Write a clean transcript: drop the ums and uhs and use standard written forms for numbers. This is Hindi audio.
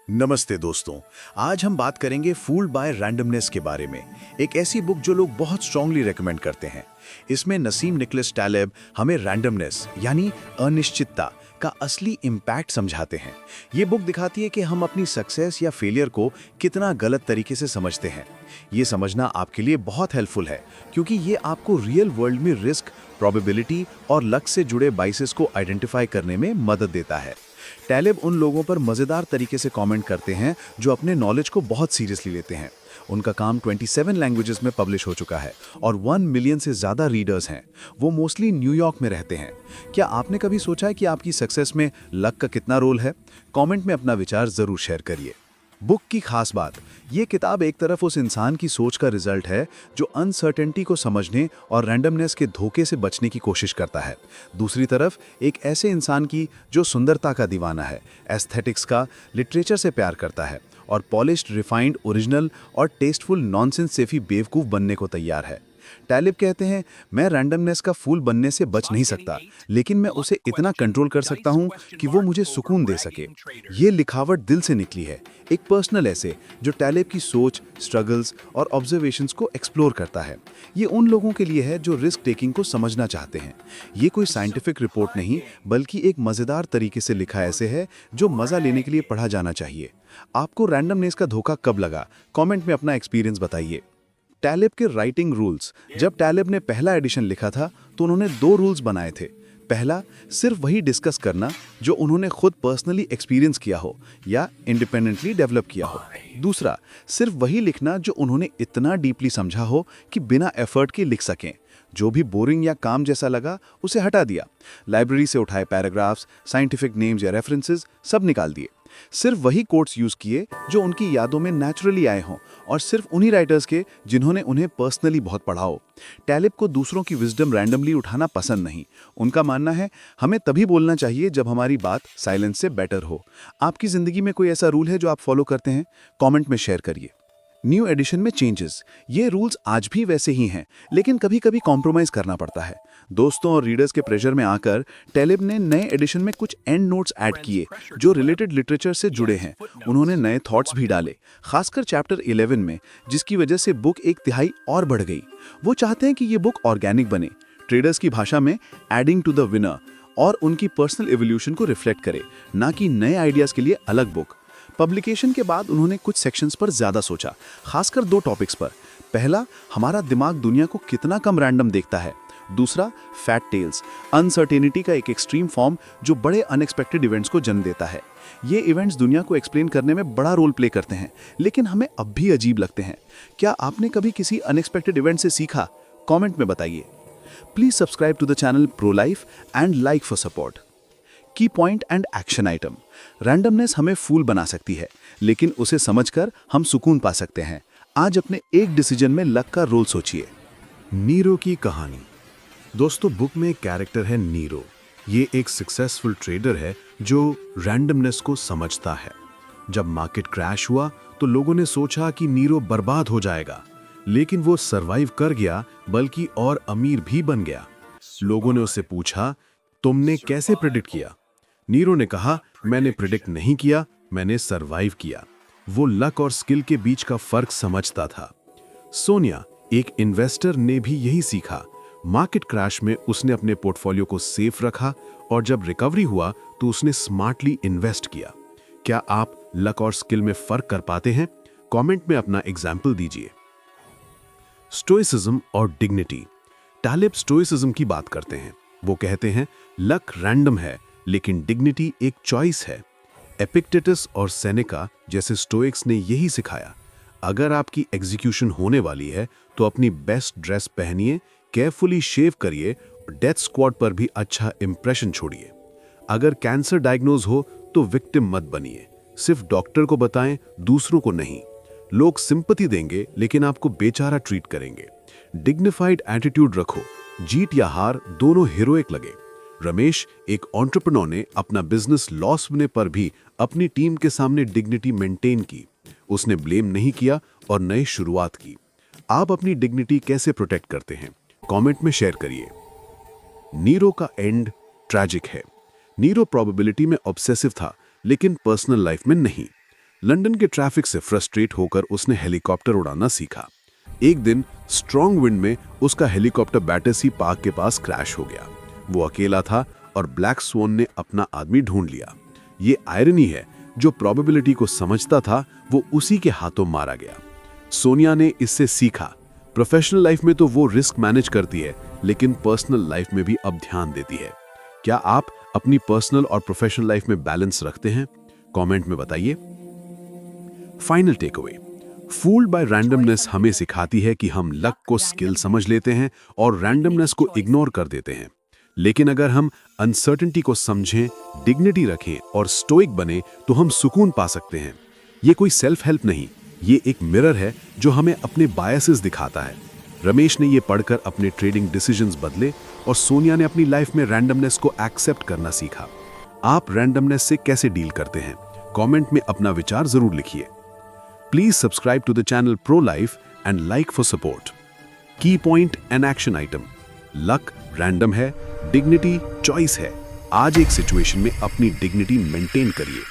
नमस्ते दोस्तों। आज हम बात करेंगे फूल्ड बाय रैंडमनेस के बारे में। एक ऐसी बुक जो लोग बहुत स्ट्रांगली रेकमेंड करते हैं। इसमें नसीम निकोलस टैलेब हमें रैंडमनेस यानी अनिश्चितता का असली इम्पैक्ट समझाते हैं। ये बुक दिखाती है कि हम अपनी सक्सेस या फेलियर को कितना गलत तरीके से समझते हैं। ये समझना आपके लिए बहुत हेल्पफुल है, क्योंकि ये आपको रियल वर्ल्ड में रिस्क, प्रोबेबिलिटी और लक से जुड़े बाइसेस को आइडेंटिफाई करने में मदद देता है। टैलेब उन लोगों पर मज़ेदार तरीके से कमेंट करते हैं जो अपने नॉलेज को बहुत सीरियसली लेते हैं। उनका काम 27 लैंग्वेजेस में पब्लिश हो चुका है और 1 मिलियन से ज़्यादा रीडर्स हैं। वो मोस्टली न्यूयॉर्क में रहते हैं। क्या आपने कभी सोचा है कि आपकी सक्सेस में लक का कितना रोल है? कमेंट में अपना विचार ज़रूर शेयर करिए। बुक की खास बात, ये किताब एक तरफ उस इंसान की सोच का रिजल्ट है जो अनसर्टेनिटी को समझने और रैंडमनेस के धोखे से बचने की कोशिश करता है। दूसरी तरफ एक ऐसे इंसान की जो सुंदरता का दीवाना है, एस्थेटिक्स का, लिटरेचर से प्यार करता है और पॉलिश्ड, रिफाइंड, ओरिजिनल और टेस्टफुल नॉनसेंस से भी बेवकूफ़ बनने को तैयार है। टैलिब कहते हैं, मैं रैंडमनेस का फूल बनने से बच नहीं सकता, लेकिन मैं उसे इतना कंट्रोल कर सकता हूं कि वो मुझे सुकून दे सके। ये लिखावट दिल से निकली है, एक पर्सनल ऐसे जो टैलिब की सोच, स्ट्रगल्स और ऑब्जर्वेशंस को एक्सप्लोर करता है। ये उन लोगों के लिए है जो रिस्क टेकिंग को समझना चाहते हैं। ये कोई साइंटिफिक रिपोर्ट नहीं, बल्कि एक मज़ेदार तरीके से लिखा ऐसे है जो मज़ा लेने के लिए पढ़ा जाना चाहिए। आपको रैंडमनेस का धोखा कब लगा? कमेंट में अपना एक्सपीरियंस बताइए। टैलेब के राइटिंग रूल्स। जब टैलेब ने पहला एडिशन लिखा था तो उन्होंने 2 रूल्स बनाए थे। पहला, सिर्फ वही डिस्कस करना जो उन्होंने खुद पर्सनली एक्सपीरियंस किया हो या इंडिपेंडेंटली डेवलप किया हो। दूसरा, सिर्फ वही लिखना जो उन्होंने इतना डीपली समझा हो कि बिना एफर्ट के लिख सकें। जो भी बोरिंग या काम जैसा लगा उसे हटा दिया। लाइब्रेरी से उठाए पैराग्राफ्स, साइंटिफिक नेम्स या रेफरेंसेस सब निकाल दिए। सिर्फ वही कोट्स यूज किए जो उनकी यादों में नेचुरली आए हों और सिर्फ उन्हीं राइटर्स के जिन्होंने उन्हें पर्सनली बहुत पढ़ा हो। टैलिब को दूसरों की विजडम रैंडमली उठाना पसंद नहीं। उनका मानना है, हमें तभी बोलना चाहिए जब हमारी बात साइलेंस से बेटर हो। आपकी जिंदगी में कोई ऐसा रूल है जो आप फॉलो करते हैं? कमेंट में शेयर करिए। न्यू एडिशन में चेंजेस। ये रूल्स आज भी वैसे ही हैं, लेकिन कभी कभी कॉम्प्रोमाइज करना पड़ता है। दोस्तों और रीडर्स के प्रेशर में आकर टैलिब ने नए एडिशन में कुछ एंड नोट्स ऐड किए जो रिलेटेड लिटरेचर से जुड़े हैं। उन्होंने नए थॉट्स भी डाले, खासकर चैप्टर 11 में, जिसकी वजह से बुक एक तिहाई और बढ़ गई। वो चाहते हैं कि ये बुक ऑर्गेनिक बने, ट्रेडर्स की भाषा में एडिंग टू द विनर, और उनकी पर्सनल एवोल्यूशन को रिफ्लेक्ट करे, ना कि नए आइडियाज के लिए अलग बुक। पब्लिकेशन के बाद उन्होंने कुछ सेक्शंस पर ज्यादा सोचा, खासकर 2 टॉपिक्स पर। पहला, हमारा दिमाग दुनिया को कितना कम रैंडम देखता है। दूसरा, फैट टेल्स, अनसर्टेनिटी का एक एक्सट्रीम फॉर्म जो बड़े अनएक्सपेक्टेड इवेंट्स को जन्म देता है। ये इवेंट्स दुनिया को एक्सप्लेन करने में बड़ा रोल प्ले करते हैं, लेकिन हमें अब भी अजीब लगते हैं। क्या आपने कभी किसी अनएक्सपेक्टेड इवेंट से सीखा? कमेंट में बताइए। Please subscribe to the channel pro life and like for support. Key point and action item. Randomness हमें फूल बना सकती है, लेकिन उसे समझकर हम सुकून पा सकते हैं। आज अपने एक डिसीजन में लक का रोल सोचिए। नीरो की कहानी। दोस्तों, बुक में एक कैरेक्टर है नीरो। ये एक सक्सेसफुल ट्रेडर है जो रैंडमनेस को समझता है। जब मार्केट क्रैश हुआ तो लोगों ने सोचा कि नीरो बर्बाद हो जाएगा, लेकिन वो सरवाइव कर गया, बल्कि और अमीर भी बन गया। लोगों ने उससे पूछा, तुमने कैसे प्रेडिक्ट किया? नीरो ने कहा, मैंने प्रेडिक्ट नहीं किया, मैंने सरवाइव किया। वो लक और स्किल के बीच का फर्क समझता था। सोनिया, एक इन्वेस्टर, ने भी यही सीखा। मार्केट क्रैश में उसने अपने पोर्टफोलियो को सेफ रखा और जब रिकवरी हुआ तो उसने स्मार्टली इन्वेस्ट किया। क्या आप लक और स्किल में फर्क कर पाते हैं? कमेंट में अपना एग्जाम्पल दीजिए। स्टोइसिज्म और डिग्निटी। टैलिब स्टोइसिज्म की बात करते हैं। वो कहते हैं, लक रैंडम है, लेकिन डिग्निटी एक चॉइस है। एपिक्टेटस और सेनेका जैसे स्टोइक्स ने यही सिखाया। अगर आपकी एग्जीक्यूशन होने वाली है तो अपनी बेस्ट ड्रेस पहनिए, केयरफुली शेव करिए और डेथ स्क्वाड पर भी अच्छा इंप्रेशन छोड़िए। अगर कैंसर डायग्नोज हो तो विक्टिम मत बनिए, सिर्फ डॉक्टर को बताएं, दूसरों को नहीं। लोग सिंपैथी देंगे लेकिन आपको बेचारा ट्रीट करेंगे। डिग्निफाइड एटीट्यूड रखो, जीत या हार दोनों हीरोइक लगे। रमेश, एक एंटरप्रेन्योर, ने अपना बिजनेस लॉस होने पर भी अपनी टीम के सामने डिग्निटी मेंटेन की। उसने ब्लेम नहीं किया और नई शुरुआत की। आप अपनी डिग्निटी कैसे प्रोटेक्ट करते हैं? कमेंट में शेयर करिए। नीरो का एंड ट्रैजिक है। नीरो प्रोबेबिलिटी में ऑब्सेसिव था, लेकिन पर्सनल लाइफ में नहीं। लंदन के ट्रैफिक से फ्रस्ट्रेट होकर उसने हेलीकॉप्टर उड़ाना सीखा। एक दिन स्ट्रॉन्ग विंड में उसका हेलीकॉप्टर बैटरसी पार्क के पास क्रैश हो गया। वो अकेला था और ब्लैक स्वॉन ने अपना आदमी ढूंढ लिया। ये आयरनी है, जो प्रोबेबिलिटी को समझता था वो उसी के हाथों मारा गया। सोनिया ने इससे सीखा, प्रोफेशनल लाइफ में तो वो रिस्क मैनेज करती है, लेकिन पर्सनल लाइफ में भी अब ध्यान देती है। क्या आप अपनी पर्सनल और प्रोफेशनल लाइफ में बैलेंस रखते हैं? कमेंट में बताइए। Final takeaway, fooled by randomness हमें सिखाती है कि हम लक को स्किल समझ लेते हैं और रैंडमनेस को इग्नोर कर देते हैं। लेकिन अगर हम अनसर्टेनिटी को समझें, डिग्निटी रखें और स्टोइक बने तो हम सुकून पा सकते हैं। ये कोई सेल्फ हेल्प नहीं, ये एक मिरर है जो हमें अपने बायसेस दिखाता है। रमेश ने ये पढ़कर अपने ट्रेडिंग डिसीजंस बदले और सोनिया ने अपनी लाइफ में रैंडमनेस को एक्सेप्ट करना सीखा। आप रैंडमनेस से कैसे डील करते हैं? कमेंट में अपना विचार जरूर लिखिए। Please subscribe to the channel pro life and like for support. Key point and action item, luck random है, डिग्निटी चॉइस है। आज एक सिचुएशन में अपनी डिग्निटी मेंटेन करिए।